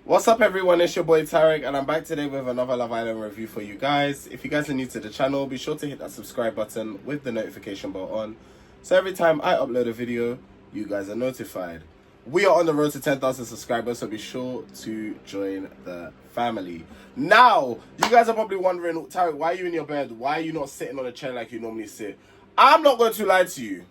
What's up everyone, it's your boy Tarek and I'm back today with another Love Island review for you guys. If you guys are new to the channel, be sure to hit that subscribe button with the notification bell on, so every time I upload a video, you guys are notified. We are on the road to 10,000 subscribers, so be sure to join the family. Now, you guys are probably wondering, Tarek, why are you in your bed? Why are you not sitting on a chair like you normally sit? I'm not going to lie to you.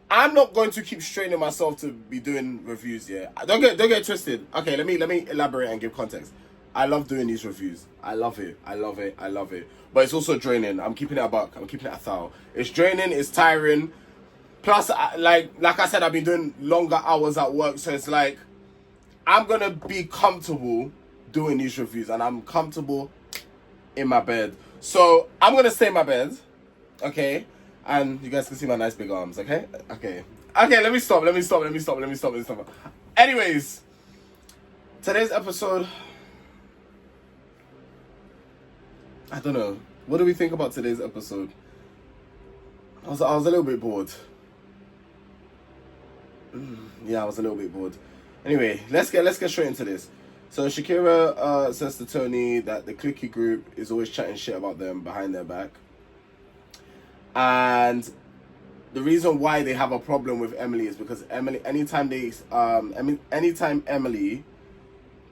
I'm not going to keep straining myself to be doing reviews, yeah. Don't get twisted. Okay, let me elaborate and give context. I love doing these reviews. I love it. But it's also draining. I'm keeping it a buck. I'm keeping it a thou. It's draining, it's tiring. Plus, like I said, I've been doing longer hours at work, so it's like I'm gonna be comfortable doing these reviews, and I'm comfortable in my bed. So I'm gonna stay in my bed, okay? And you guys can see my nice big arms, okay? Okay, let me stop. Anyways, today's episode, I don't know. What do we think about today's episode? I was a little bit bored. Yeah, I was a little bit bored. Anyway, let's get straight into this. So Shakira says to Tony that the cliquey group is always chatting shit about them behind their back. And the reason why they have a problem with Emily is because anytime Emily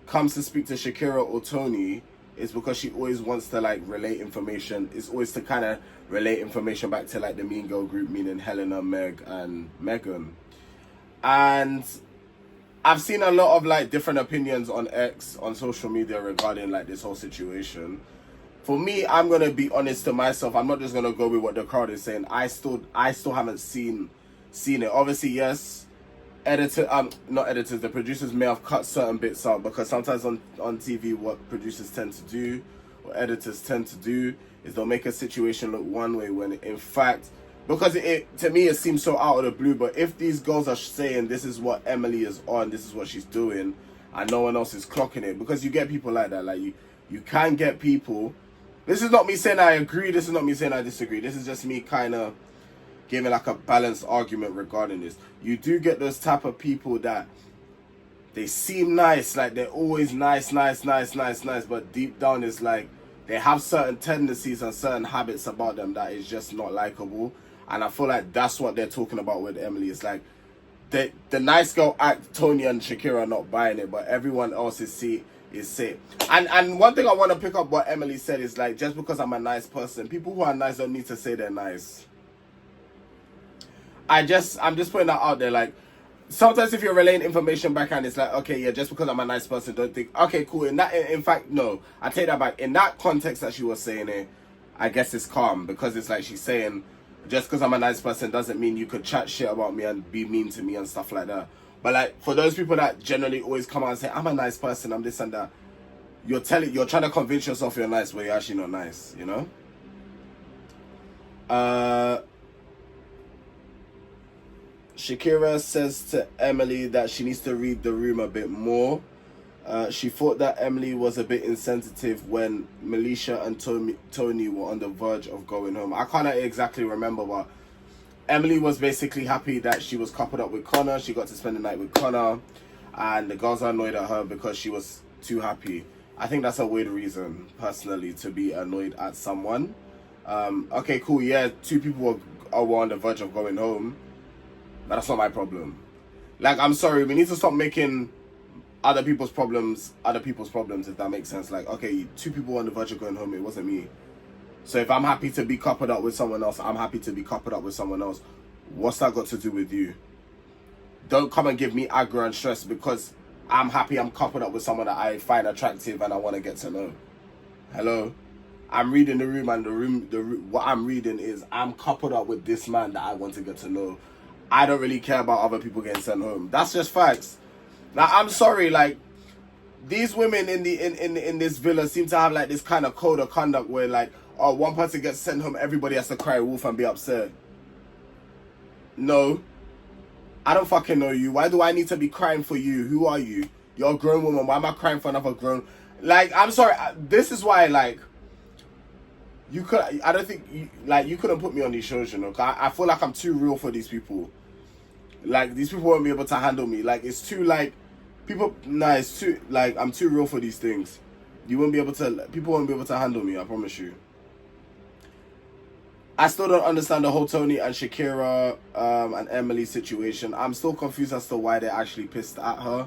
comes to speak to Shakira or Tony, it's because she always wants to like relate information. It's always to kind of relate information back to like the Mean Girl group, meaning Helena, Meg, and Megan. And I've seen a lot of like different opinions on X, on social media, regarding like this whole situation. For me, I'm gonna be honest to myself. I'm not just gonna go with what the crowd is saying. I still haven't seen it. Obviously, yes, not editors. The producers may have cut certain bits out, because sometimes on TV, what producers tend to do, or editors tend to do, is they'll make a situation look one way when in fact, because it to me it seems so out of the blue. But if these girls are saying this is what Emily is on, this is what she's doing, and no one else is clocking it, because you get people like that. Like you can get people. This is not me saying I agree, this is not me saying I disagree. This is just me kind of giving like a balanced argument regarding this. You do get those type of people that they seem nice, like they're always nice, but deep down it's like they have certain tendencies and certain habits about them that is just not likable. And I feel like that's what they're talking about with Emily. It's like the nice girl act, Tony and Shakira are not buying it, but everyone else is sick. And one thing I want to pick up what Emily said is like, just because I'm a nice person, people who are nice don't need to say they're nice. I'm just putting that out there. Like, sometimes if you're relaying information back and it's like, okay, yeah, just because I'm a nice person, don't think, okay, cool. In fact, no, I take that back. In that context that she was saying it, I guess it's calm, because it's like she's saying, just because I'm a nice person doesn't mean you could chat shit about me and be mean to me and stuff like that. But like, for those people that generally always come out and say, I'm a nice person, I'm this and that, you're trying to convince yourself you're nice, but you're actually not nice, you know? Shakira says to Emily that she needs to read the room a bit more. She thought that Emily was a bit insensitive when Melisha and Tony were on the verge of going home. I can't exactly remember, but Emily was basically happy that she was coupled up with Connor. She got to spend the night with Connor, and the girls are annoyed at her because she was too happy. I think that's a weird reason, personally, to be annoyed at someone. Okay, cool, yeah, two people were on the verge of going home, but that's not my problem. Like, I'm sorry, we need to stop making other people's problems, if that makes sense. Like, okay, two people were on the verge of going home, it wasn't me. So if I'm happy to be coupled up with someone else, I'm happy to be coupled up with someone else. What's that got to do with you? Don't come and give me aggro and stress because I'm happy I'm coupled up with someone that I find attractive and I want to get to know. Hello? I'm reading the room, and what I'm reading is I'm coupled up with this man that I want to get to know. I don't really care about other people getting sent home. That's just facts. Now, I'm sorry, like, these women in this villa seem to have like this kind of code of conduct where like, oh, one person gets sent home, everybody has to cry wolf and be upset. No. I don't fucking know you. Why do I need to be crying for you? Who are you? You're a grown woman. Why am I crying for another grown? Like, I'm sorry. This is why, like, I don't think, you couldn't put me on these shows, you know. I feel like I'm too real for these people. Like, these people won't be able to handle me. Like, it's too, like, People, nah, it's too, like, I'm too real for these things. You won't be able to, people won't be able to handle me, I promise you. I still don't understand the whole Tony and Shakira and Emily situation. I'm still confused as to why they're actually pissed at her.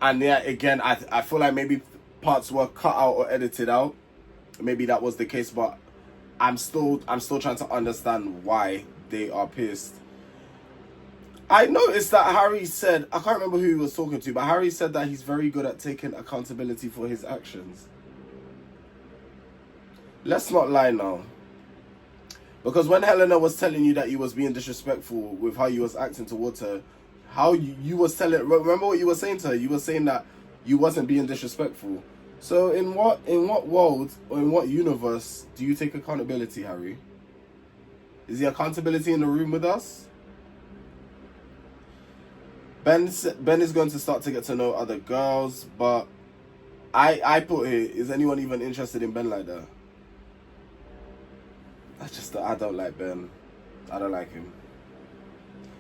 And yeah, again, I feel like maybe parts were cut out or edited out. Maybe that was the case, but I'm still trying to understand why they are pissed. I noticed that Harry said, I can't remember who he was talking to, but Harry said that he's very good at taking accountability for his actions. Let's not lie now. Because when Helena was telling you that you was being disrespectful with how you was acting towards her, how you was telling, remember what you were saying to her? You were saying that you wasn't being disrespectful. So in what world or in what universe do you take accountability, Harry? Is the accountability in the room with us? Ben is going to start to get to know other girls, but I put here, is anyone even interested in Ben like that? I don't like Ben. I don't like him.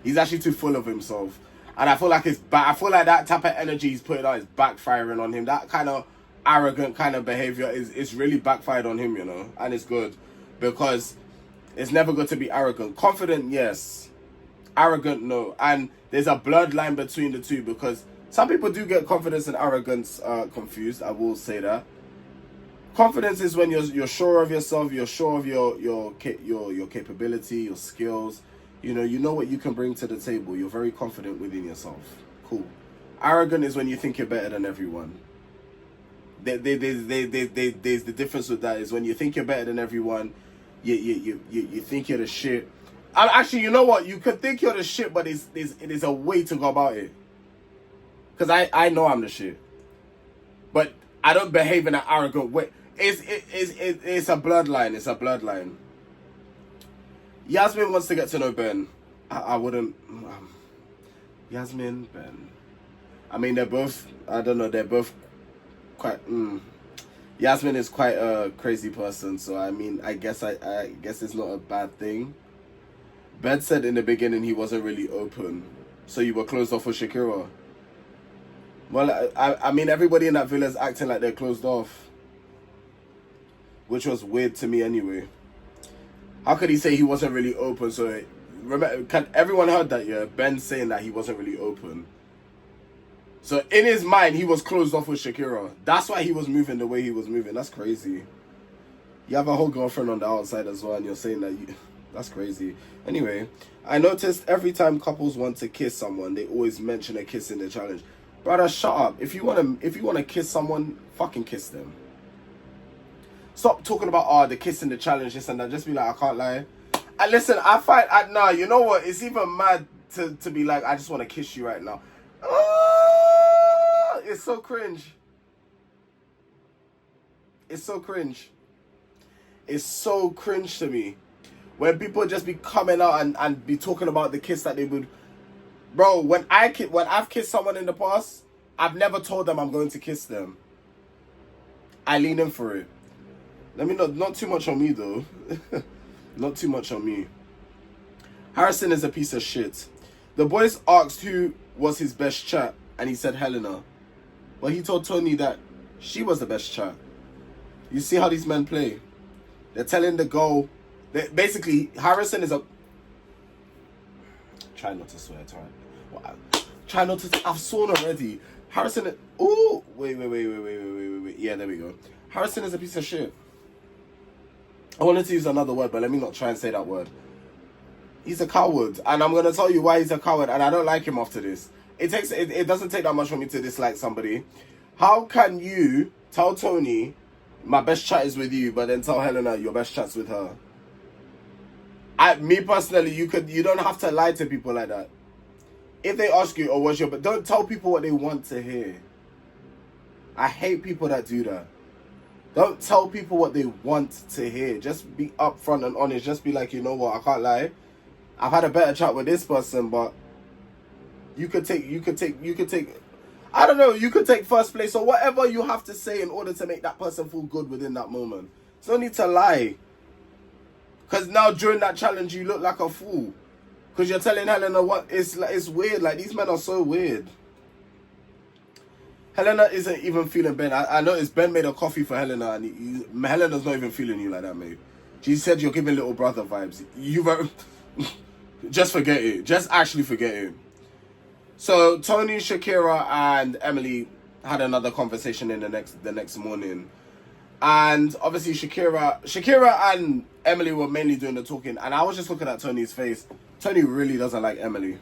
He's actually too full of himself. And I feel like I feel like that type of energy he's putting out is backfiring on him. That kind of arrogant kind of behavior is really backfired on him, you know. And it's good. Because it's never good to be arrogant. Confident, yes. Arrogant, no. And there's a bloodline between the two, because some people do get confidence and arrogance confused. I will say that. Confidence is when you're sure of yourself, you're sure of your capability, your skills. You know what you can bring to the table. You're very confident within yourself. Cool. Arrogant is when you think you're better than everyone. There's the difference with that is when you think you're better than everyone, you think you're the shit. Actually, you know what? You could think you're the shit, but there's a way to go about it. Because I know I'm the shit, but I don't behave in an arrogant way. It's a bloodline. It's a bloodline. Yasmin wants to get to know Ben. I wouldn't. Yasmin, Ben. I mean, they're both. I don't know. They're both quite. Yasmin is quite a crazy person, so I mean, I guess it's not a bad thing. Ben said in the beginning he wasn't really open, so you were closed off with Shakira. Well, I mean, everybody in that villa is acting like they're closed off, which was weird to me anyway. How could he say he wasn't really open? So, remember, everyone heard that, yeah? Ben saying that he wasn't really open. So, in his mind, he was closed off with Shakira. That's why he was moving the way he was moving. That's crazy. You have a whole girlfriend on the outside as well, and you're saying that you... That's crazy. Anyway, I noticed every time couples want to kiss someone, they always mention a kiss in the challenge. Brother, shut up. If you wanna kiss someone, fucking kiss them. Stop talking about the kiss in the challenge, this and that. Just be like, I can't lie. And listen, nah, you know what? It's even mad to be like, I just want to kiss you right now. It's so cringe. It's so cringe. It's so cringe to me. When people just be coming out and be talking about the kiss that they would... Bro, when I've kissed someone in the past, I've never told them I'm going to kiss them. I lean in for it. Let me not too much on me though. Not too much on me. Harrison is a piece of shit. The boys asked who was his best chat, and he said Helena. Well, he told Tony that she was the best chat. You see how these men play? They're telling the girl... Basically, Harrison is a... Try not to swear, well, try not to... I've sworn already. Harrison... Ooh! Wait. Yeah, there we go. Harrison is a piece of shit. I wanted to use another word, but let me not try and say that word. He's a coward, and I'm going to tell you why he's a coward, and I don't like him after this. It doesn't take that much for me to dislike somebody. How can you tell Tony, my best chat is with you, but then tell Helena your best chat's with her? Me personally, you don't have to lie to people like that. If they ask you, but don't tell people what they want to hear. I hate people that do that. Don't tell people what they want to hear. Just be upfront and honest. Just be like, you know what, I can't lie. I've had a better chat with this person, but you could take, I don't know, you could take first place or whatever you have to say in order to make that person feel good within that moment. There's no need to lie. Because now during that challenge, you look like a fool. Because you're telling Helena what, it's weird. Like, these men are so weird. Helena isn't even feeling Ben. I noticed Ben made a coffee for Helena, and Helena's not even feeling you like that, mate. She said you're giving little brother vibes. Just forget it. Just actually forget it. So Tony, Shakira, and Emily had another conversation in the next morning, and obviously Shakira and Emily were mainly doing the talking, and I was just looking at Tony's face. Tony really doesn't like Emily.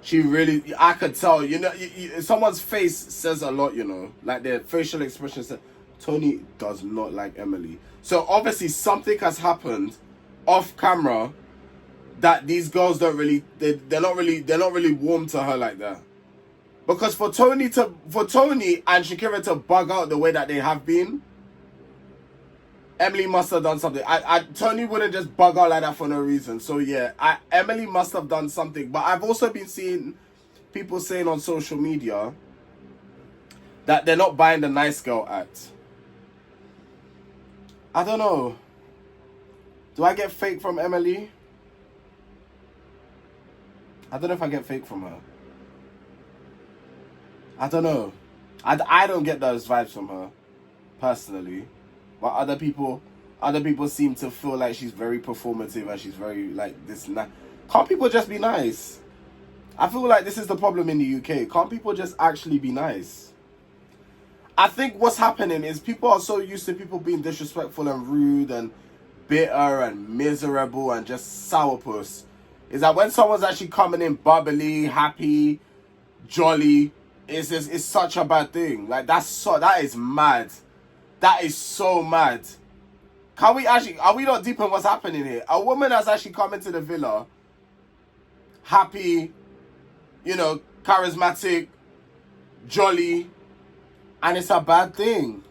She really, I could tell, someone's face says a lot, like their facial expression said, Tony does not like Emily. So obviously something has happened off camera that these girls don't really, they're not really warm to her like that. Because for Tony and Shakira to bug out the way that they have been, Emily must have done something. Tony wouldn't just bug out like that for no reason. So yeah, Emily must have done something. But I've also been seeing people saying on social media that they're not buying the nice girl act. I don't know. Do I get fake from Emily? I don't know if I get fake from her. I don't know. I don't get those vibes from her, personally. But other people seem to feel like she's very performative and she's very like this and that. Can't people just be nice? I feel like this is the problem in the UK. Can't people just actually be nice? I think what's happening is people are so used to people being disrespectful and rude and bitter and miserable and just sourpuss. Is that when someone's actually coming in bubbly, happy, jolly, it's such a bad thing. Like that is mad. That is so mad. Are we not deep in what's happening here? A woman has actually come into the villa, happy, charismatic, jolly, and it's a bad thing.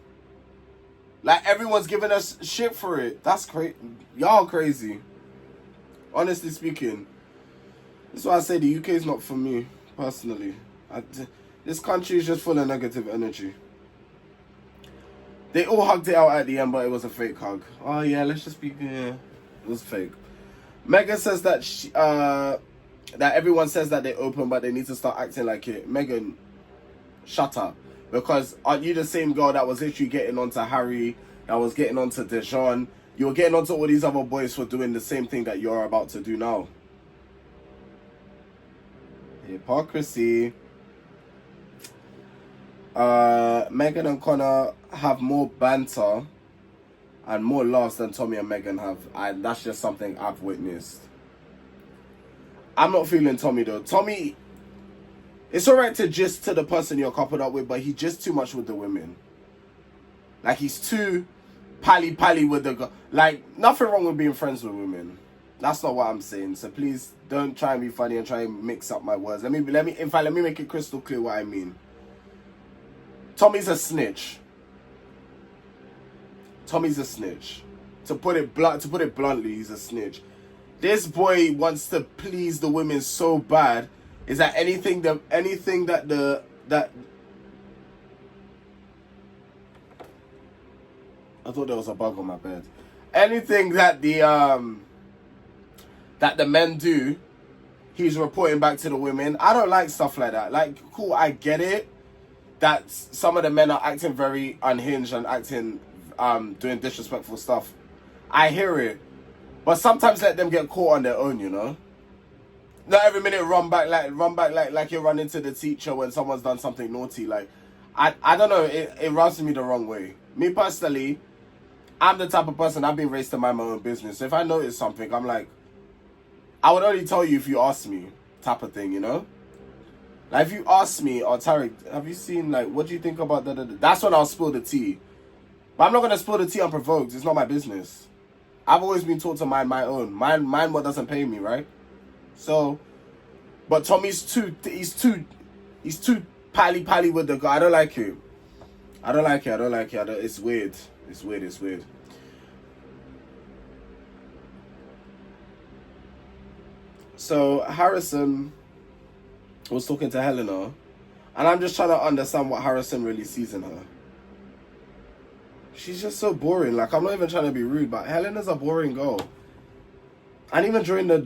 Like, everyone's giving us shit for it. That's crazy. Y'all crazy. Honestly speaking. That's why I say the UK is not for me, personally. This country is just full of negative energy. They all hugged it out at the end, but it was a fake hug. Oh yeah, let's just be, yeah, it was fake. Megan says that that everyone says that they're open, but they need to start acting like it. Megan, shut up. Because aren't you the same girl that was literally getting onto Harry, that was getting onto Dejan? You were getting onto all these other boys for doing the same thing that you're about to do now. Hypocrisy. Megan and Connor have more banter and more laughs than Tommy and Megan have. That's just something I've witnessed. I'm not feeling Tommy though. Tommy, it's alright to gist to the person you're coupled up with, but he's just too much with the women. Like, he's too pally with the girl. Like, nothing wrong with being friends with women. That's not what I'm saying. So please don't try and be funny and try and mix up my words. Let me make it crystal clear what I mean. Tommy's a snitch. Tommy's a snitch. To put it bluntly, he's a snitch. This boy wants to please the women so bad. Is that anything that I thought there was a bug on my bed. Anything that the men do, he's reporting back to the women. I don't like stuff like that. Like, cool, I get it that some of the men are acting very unhinged and acting doing disrespectful stuff. I hear it. But sometimes let them get caught on their own, Not every minute run back like you're running to the teacher when someone's done something naughty. Like, I don't know, it rubs me the wrong way. Me personally, I'm the type of person, I've been raised to mind my own business. So if I notice something, I'm like, I would only tell you if you ask me, type of thing, Like, if you ask me, or Tarek, have you seen, like, what do you think about that? That's when I'll spill the tea. But I'm not going to spill the tea unprovoked. It's not my business. I've always been taught to mind my own. Mind what doesn't pay me, right? So, but Tommy's he's too pally with the guy. I don't like it. It's weird. It's weird. So Harrison was talking to Helena, and I'm just trying to understand what Harrison really sees in her. She's just so boring. Like, I'm not even trying to be rude, but Helena's a boring girl. And even during the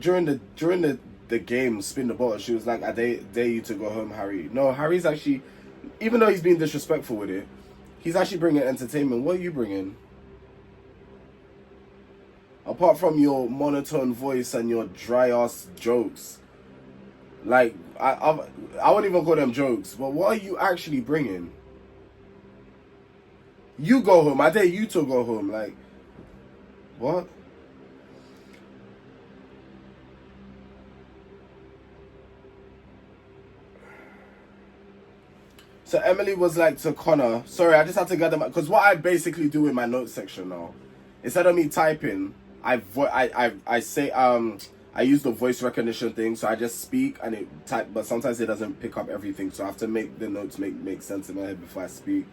the game, spin the bottle. She was like, I dare you to go home, Harry. No, Harry's actually, even though he's being disrespectful with it, he's actually bringing entertainment. What are you bringing? Apart from your monotone voice and your dry ass jokes, like I won't even call them jokes. But what are you actually bringing? You go home. I dare you to go home. Like what? So Emily was like to Connor. Sorry, I just had to get them because what I basically do in my notes section now, instead of me typing, I say I use the voice recognition thing, so I just speak and it type, but sometimes it doesn't pick up everything, so I have to make the notes make sense in my head before I speak.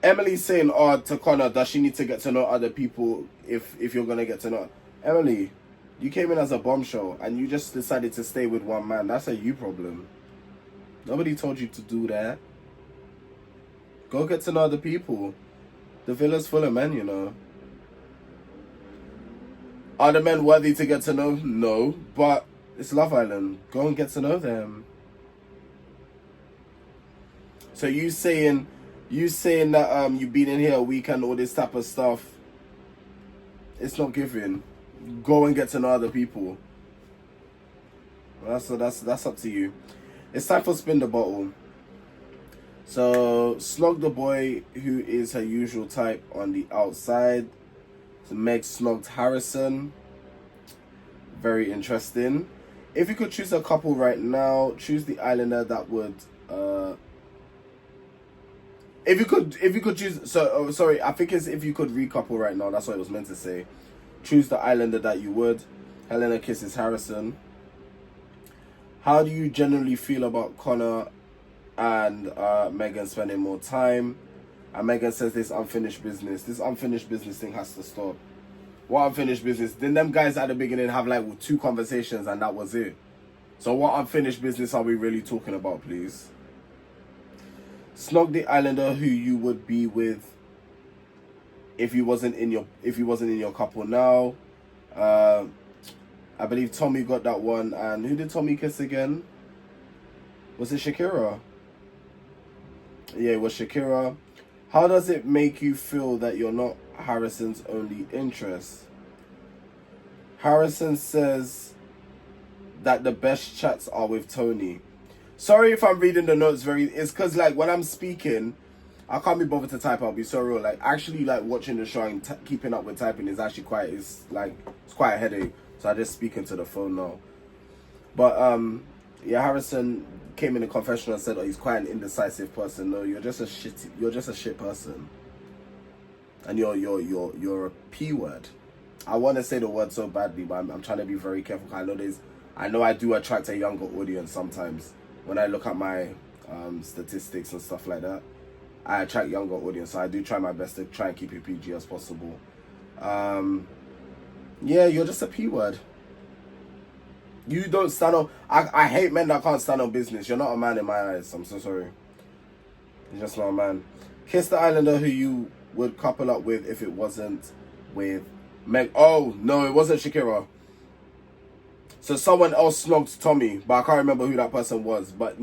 Emily's saying, "Oh, to Connor, does she need to get to know other people if you're gonna get to know?" Emily, you came in as a bombshell and you just decided to stay with one man. That's a you problem. Nobody told you to do that. Go get to know other people. The villa's full of men, you know. Are the men worthy to get to know? No, but it's Love Island. Go and get to know them. So you saying that you've been in here a week and all this type of stuff, it's not giving. Go and get to know other people. That's up to you. It's time for spin the bottle. So Snog the boy, who is her usual type on the outside. So Meg snogged Harrison. Very interesting. If you could choose a couple right now, choose the islander that would. If you could choose. So sorry, I think it's if you could recouple right now. That's what it was meant to say. Choose the islander that you would. Helena kisses Harrison. How do you generally feel about Connor and Megan spending more time? And Megan says this unfinished business. This unfinished business thing has to stop. What unfinished business? Then them guys at the beginning have like 2 conversations and that was it. So what unfinished business are we really talking about, please? Snog the islander who you would be with if you wasn't in your couple now. I believe Tommy got that one. And who did Tommy kiss again? Was it Shakira? Yeah, it was Shakira. How does it make you feel that you're not Harrison's only interest? Harrison says that the best chats are with Tony. Sorry if I'm reading the notes it's because like when I'm speaking, I can't be bothered to type. I'll be so real. Like actually like watching the show and keeping up with typing is actually it's quite a headache. So I just speak into the phone now. But yeah, Harrison came in the confessional and said, "Oh, he's quite an indecisive person." No, you're just a shit person, and you're a P word. I want to say the word so badly, but I'm trying to be very careful. I know I do attract a younger audience sometimes. When I look at my statistics and stuff like that, I attract younger audience. So I do try my best to try and keep it PG as possible. Yeah, you're just a P word. You don't stand on. I hate men that can't stand on business. You're not a man in my eyes. I'm so sorry. You're just not a man. Kiss the islander who you would couple up with if it wasn't with Meg. Oh no, it wasn't Shakira. So someone else snogged Tommy, but I can't remember who that person was. But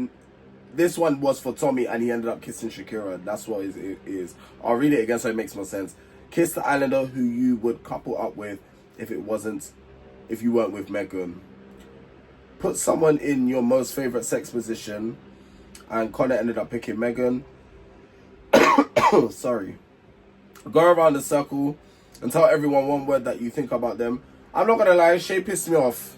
this one was for Tommy, and he ended up kissing Shakira. That's what it is. I'll read it again so it makes more sense. Kiss the islander who you would couple up with if you weren't with Megan. Put someone in your most favorite sex position, and Connor ended up picking Megan. Sorry. Go around the circle and tell everyone one word that you think about them. I'm not gonna lie, Shay pissed me off.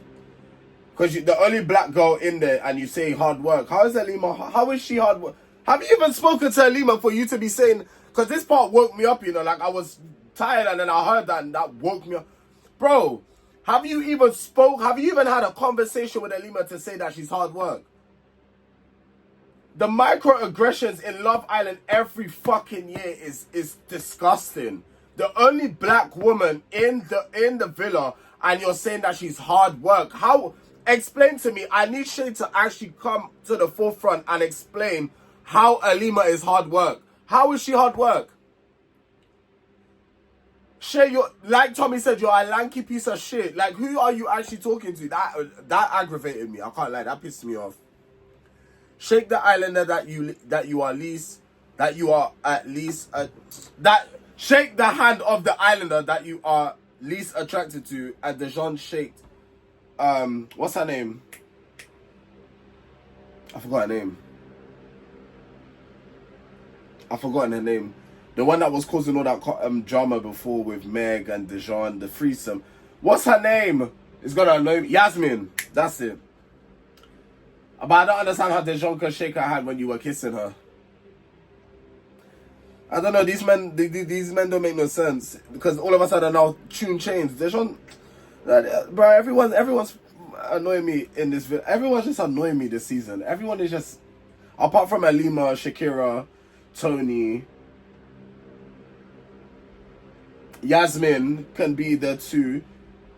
Because you're the only black girl in there and you say hard work. How is Alima? How is she hard work? Have you even spoken to Alima for you to be saying... Because this part woke me up, you know. Like, I was tired and then I heard that and that woke me up. Bro, have you even had a conversation with Alima to say that she's hard work? The microaggressions in Love Island every fucking year is disgusting. The only black woman in the villa and you're saying that she's hard work. How... Explain to me. I need Shay to actually come to the forefront and explain how Alima is hard work. How is she hard work? Shay, you're like Tommy said, you're a lanky piece of shit. Like, who are you actually talking to? That aggravated me. I can't lie, that pissed me off. Shake the islander that you are at least shake the hand of the islander that you are least attracted to. And Dejan shaked what's her name? I forgot her name. I've forgotten her name. The one that was causing all that drama before with Meg and Dejan, the threesome. What's her name? It's gonna annoy me. Yasmin. That's it. But I don't understand how Dejan could shake her hand when you were kissing her. I don't know. These men don't make no sense, because all of a sudden now tune changed. Dejan, bro. Everyone's annoying me in this video. Everyone's just annoying me this season. Everyone is just, apart from Alima, Shakira, Tony, Yasmin can be there too.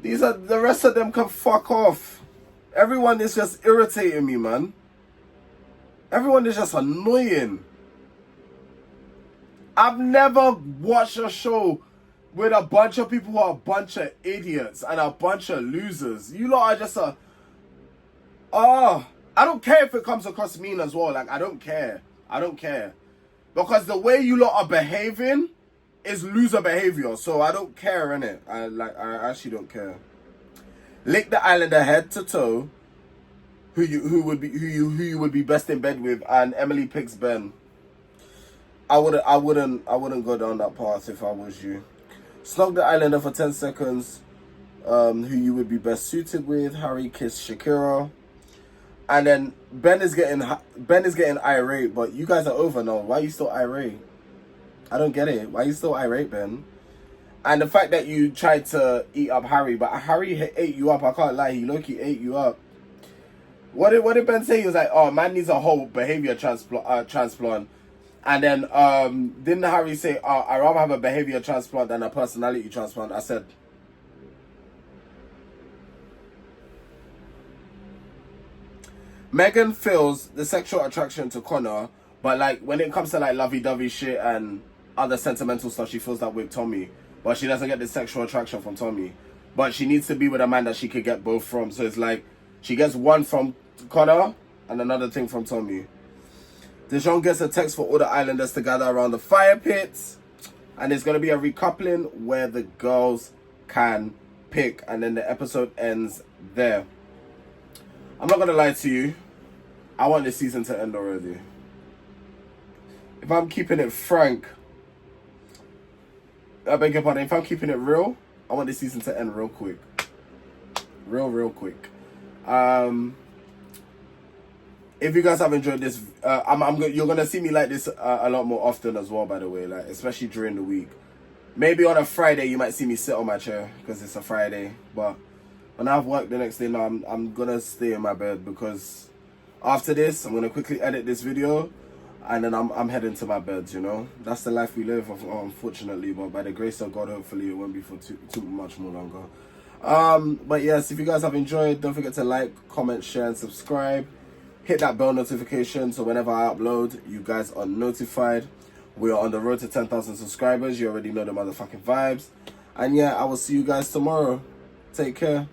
The rest of them can fuck off. Everyone is just irritating me, man. Everyone is just annoying. I've never watched a show with a bunch of people who are a bunch of idiots and a bunch of losers. You lot are just I don't care if it comes across mean as well. Like, I don't care. Because the way you lot are behaving is loser behavior. So I don't care, innit? I actually don't care. Lick the islander head to toe. Who you would be best in bed with, and Emily picks Ben. I wouldn't go down that path if I was you. Snog the islander for 10 seconds. Who you would be best suited with. Harry kiss Shakira. And then Ben is getting irate, but you guys are over now. Why are you still irate? I don't get it. Why are you still irate, Ben? And the fact that you tried to eat up Harry, but Harry ate you up. I can't lie. He low-key ate you up. What did Ben say? He was like, oh, man needs a whole behavior transplant. And then didn't Harry say, I'd rather have a behavior transplant than a personality transplant? I said, Megan feels the sexual attraction to Connor, but like when it comes to like lovey-dovey shit and other sentimental stuff, she feels that with Tommy. But she doesn't get the sexual attraction from Tommy. But she needs to be with a man that she could get both from. So it's like she gets one from Connor and another thing from Tommy. Dejan gets a text for all the islanders to gather around the fire pits. And there's going to be a recoupling where the girls can pick. And then the episode ends there. I'm not going to lie to you. I want this season to end already. If I'm keeping it frank, I beg your pardon, if I'm keeping it real, I want this season to end real quick. Real quick. If you guys have enjoyed this, you're gonna see me like this a lot more often as well. By the way, like especially during the week. Maybe on a Friday you might see me sit on my chair because it's a Friday. But when I have work the next day, now I'm gonna stay in my bed, because after this I'm gonna quickly edit this video, and then I'm heading to my bed. You know, that's the life we live, unfortunately. But by the grace of God, hopefully it won't be for too much more longer. But yes, if you guys have enjoyed, don't forget to like, comment, share, and subscribe. Hit that bell notification so whenever I upload, you guys are notified. We are on the road to 10,000 subscribers. You already know the motherfucking vibes. And yeah, I will see you guys tomorrow. Take care.